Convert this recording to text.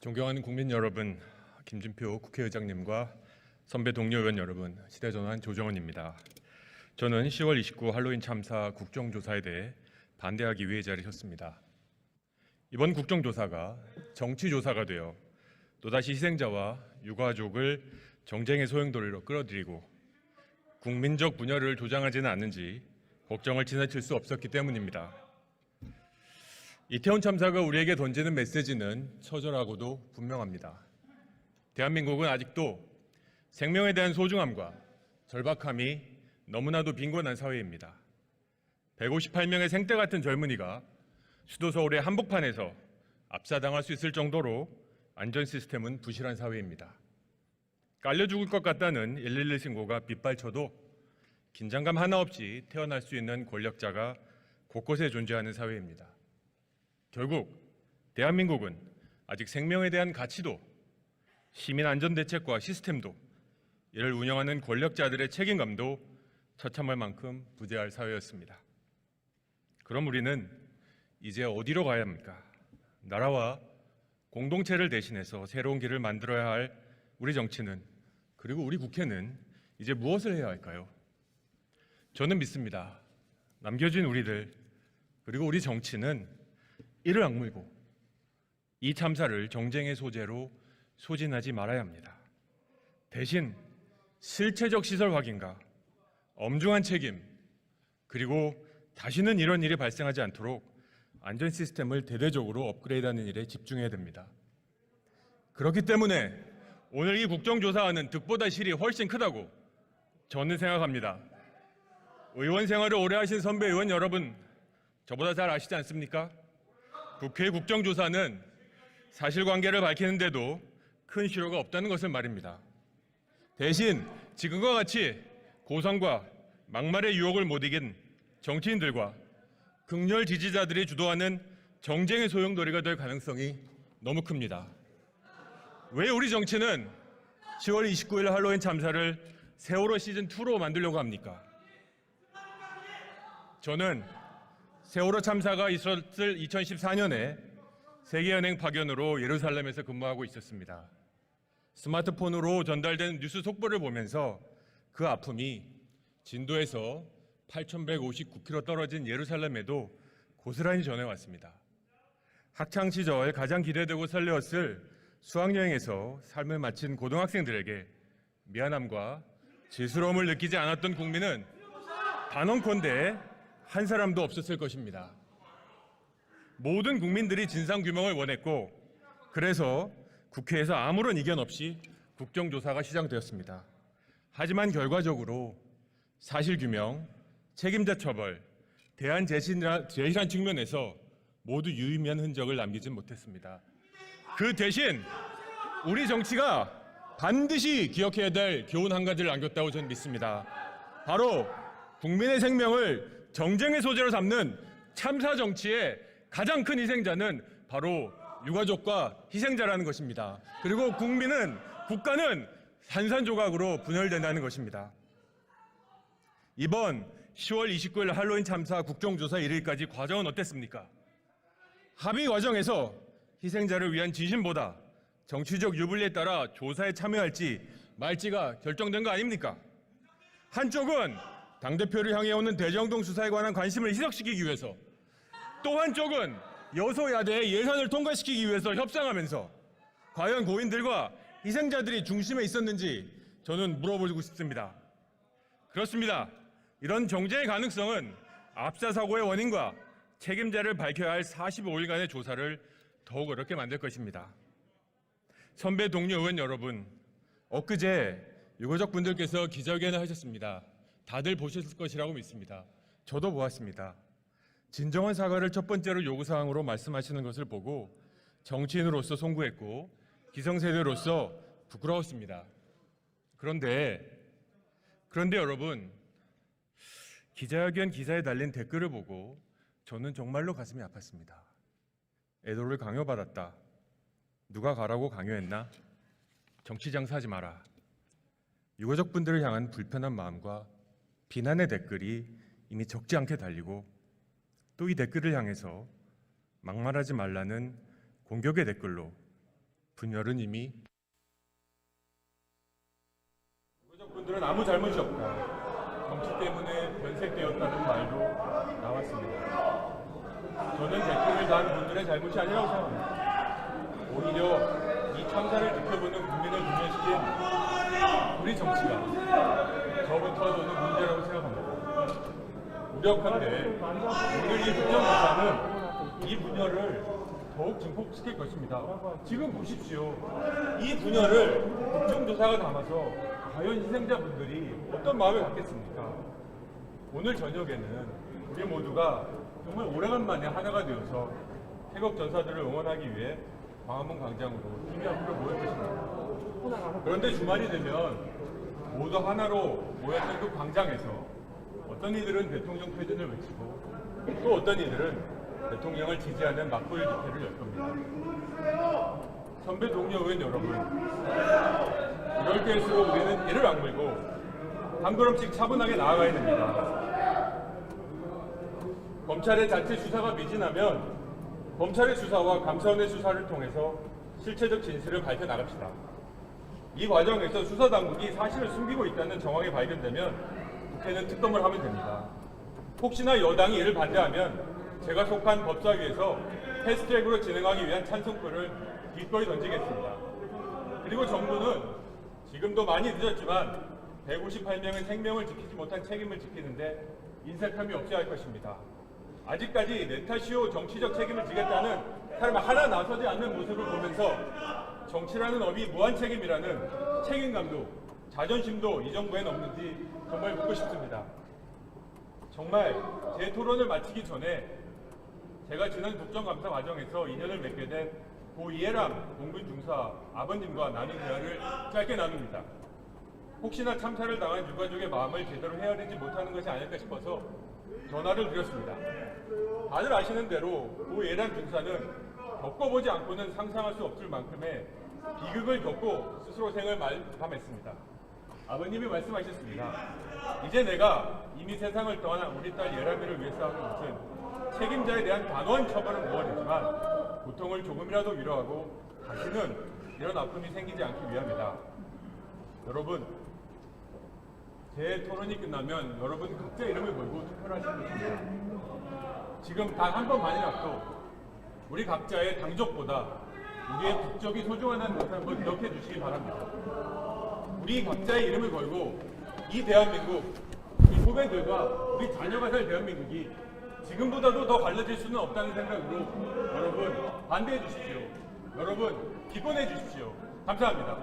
존경하는 국민 여러분, 김진표 국회의장님과 선배 동료 의원 여러분, 시대전환 조정원입니다. 저는 10월 29 할로윈 참사 국정조사에 대해 반대하기 위해 자리에 섰습니다. 이번 국정조사가 정치조사가 되어 또다시 희생자와 유가족을 정쟁의 소용돌이로 끌어들이고 국민적 분열을 조장하지는 않는지 걱정을 지나칠 수 없었기 때문입니다. 이태원 참사가 우리에게 던지는 메시지는 처절하고도 분명합니다. 대한민국은 아직도 생명에 대한 소중함과 절박함이 너무나도 빈곤한 사회입니다. 158명의 생떼 같은 젊은이가 수도 서울의 한복판에서 압사당할 수 있을 정도로 안전 시스템은 부실한 사회입니다. 깔려 죽을 것 같다는 111 신고가 빗발쳐도 긴장감 하나 없이 태어날 수 있는 권력자가 곳곳에 존재하는 사회입니다. 결국 대한민국은 아직 생명에 대한 가치도 시민 안전 대책과 시스템도 이를 운영하는 권력자들의 책임감도 처참할 만큼 부재할 사회였습니다. 그럼 우리는 이제 어디로 가야 합니까? 나라와 공동체를 대신해서 새로운 길을 만들어야 할 우리 정치는, 그리고 우리 국회는 이제 무엇을 해야 할까요? 저는 믿습니다. 남겨진 우리들, 그리고 우리 정치는 이를 악물고 이 참사를 정쟁의 소재로 소진하지 말아야 합니다. 대신 실체적 시설 확인과 엄중한 책임, 그리고 다시는 이런 일이 발생하지 않도록 안전 시스템을 대대적으로 업그레이드하는 일에 집중해야 됩니다. 그렇기 때문에 오늘 이 국정조사하는 득보다 실이 훨씬 크다고 저는 생각합니다. 의원 생활을 오래 하신 선배 의원 여러분, 저보다 잘 아시지 않습니까? 국회 국정조사는 사실관계를 밝히는데도 큰 실효가 없다는 것을 말입니다. 대신 지금과 같이 고성과 막말의 유혹을 못 이긴 정치인들과 극렬 지지자들이 주도하는 정쟁의 소용돌이가 될 가능성이 너무 큽니다. 왜 우리 정치는 10월 29일 할로윈 참사를 세월호 시즌2로 만들려고 합니까? 저는 세월호 참사가 있었을 2014년에 세계은행 파견으로 예루살렘에서 근무하고 있었습니다. 스마트폰으로 전달된 뉴스 속보를 보면서 그 아픔이 진도에서 8,159km 떨어진 예루살렘에도 고스란히 전해왔습니다. 학창시절 가장 기대되고 설레었을 수학여행에서 삶을 마친 고등학생들에게 미안함과 죄스러움을 느끼지 않았던 국민은 단언컨대 한 사람도 없었을 것입니다. 모든 국민들이 진상규명을 원했고, 그래서 국회에서 아무런 이견 없이 국정조사가 시작되었습니다. 하지만 결과적으로 사실규명, 책임자 처벌, 대안 제시란 측면에서 모두 유의미한 흔적을 남기진 못했습니다. 그 대신 우리 정치가 반드시 기억해야 될 교훈 한 가지를 남겼다고 저는 믿습니다. 바로 국민의 생명을 정쟁의 소재로 삼는 참사 정치의 가장 큰 희생자는 바로 유가족과 희생자라는 것입니다. 그리고 국가는 산산조각으로 분열된다는 것입니다. 이번 10월 29일 할로윈 참사 국정조사 1일까지 과정은 어땠습니까? 합의 과정에서 희생자를 위한 진심보다 정치적 유불리에 따라 조사에 참여할지 말지가 결정된 거 아닙니까? 한쪽은 당대표를 향해 오는 대정동 수사에 관한 관심을 희석시키기 위해서, 또 한쪽은 여소야대의 예산을 통과시키기 위해서 협상하면서 과연 고인들과 희생자들이 중심에 있었는지 저는 물어보고 싶습니다. 그렇습니다. 이런 정쟁의 가능성은 압사사고의 원인과 책임자를 밝혀야 할 45일간의 조사를 더욱 어렵게 만들 것입니다. 선배 동료 의원 여러분, 엊그제 유가족분들께서 기자회견을 하셨습니다. 다들 보셨을 것이라고 믿습니다. 저도 보았습니다. 진정한 사과를 첫 번째로 요구사항으로 말씀하시는 것을 보고 정치인으로서 송구했고 기성세대로서 부끄러웠습니다. 그런데 여러분, 기자회견 기사에 달린 댓글을 보고 저는 정말로 가슴이 아팠습니다. 애도를 강요받았다. 누가 가라고 강요했나? 정치 장사하지 마라. 유가족분들을 향한 불편한 마음과 비난의 댓글이 이미 적지 않게 달리고, 또 이 댓글을 향해서 막말하지 말라는 공격의 댓글로 분열은 이미 분들은 아무 잘못이 없다. 정치 때문에 변색되었다는 말도 나왔습니다. 저는 댓글을 단 분들의 잘못이 아니라고 생각합니다. 오히려 이 참사를 지켜보는 국민을 분열시킨 우리 정치가 저부터 저는 문제라고 생각합니다. 무력한데 오늘 이 국정조사는 이 분열을 더욱 증폭시킬 것입니다. 지금 보십시오. 이 분열을 국정조사가 담아서 과연 희생자분들이 어떤 마음을 갖겠습니까? 오늘 저녁에는 우리 모두가 정말 오래간만에 하나가 되어서 태극 전사들을 응원하기 위해 광화문 광장으로 팀이 앞으로 모일 것입니다. 그런데 주말이 되면 모두 하나로 모였던 그 광장에서 어떤 이들은 대통령 퇴진을 외치고 또 어떤 이들은 대통령을 지지하는 맞불 집회를 열 겁니다. 선배 동료 의원 여러분, 이럴 때일수록 우리는 이를 악물고 한 걸음씩 차분하게 나아가야 됩니다. 검찰의 자체 수사가 미진하면 검찰의 수사와 감사원의 수사를 통해서 실체적 진실을 밝혀나갑시다. 이 과정에서 수사당국이 사실을 숨기고 있다는 정황이 발견되면 국회는 특검을 하면 됩니다. 혹시나 여당이 이를 반대하면 제가 속한 법사위에서 패스트트랙으로 진행하기 위한 찬성표를 기꺼이 던지겠습니다. 그리고 정부는 지금도 많이 늦었지만 158명의 생명을 지키지 못한 책임을 지키는데 인색함이 없어야 할 것입니다. 아직까지 내 탓이오 정치적 책임을 지겠다는 사람 하나 나서지 않는 모습을 보면서 정치라는 업이 무한 책임이라는 책임감도 자존심도 이 정부엔 없는지 정말 묻고 싶습니다. 정말 제 토론을 마치기 전에 제가 지난 국정감사 과정에서 인연을 맺게 된 고 이해람 공군 중사 아버님과 나눈 대화를 짧게 나눕니다. 혹시나 참사를 당한 유가족의 마음을 제대로 헤아리지 못하는 것이 아닐까 싶어서 전화를 드렸습니다. 다들 아시는 대로 고 이해람 중사는 겪어보지 않고는 상상할 수 없을 만큼의 비극을 겪고 스스로 생을 마감했습니다. 아버님이 말씀하셨습니다. 이제 내가 이미 세상을 떠난 우리 딸 예람이를 위해서 하는 것은 책임자에 대한 단호한 처벌은 무엇이지만 고통을 조금이라도 위로하고 다시는 이런 아픔이 생기지 않기 위함이다. 여러분, 제 토론이 끝나면 여러분 각자 이름을 걸고 투표를 하시는 것입니다. 지금 단 한 번만이라도 우리 각자의 당적보다 우리의 국적이 소중하다는 것을 한번 기억해 주시기 바랍니다. 우리 각자의 이름을 걸고 이 대한민국, 이 후배들과 우리 자녀가 살 대한민국이 지금보다도 더 갈라질 수는 없다는 생각으로 여러분 반대해 주십시오. 여러분 기권해 주십시오. 감사합니다.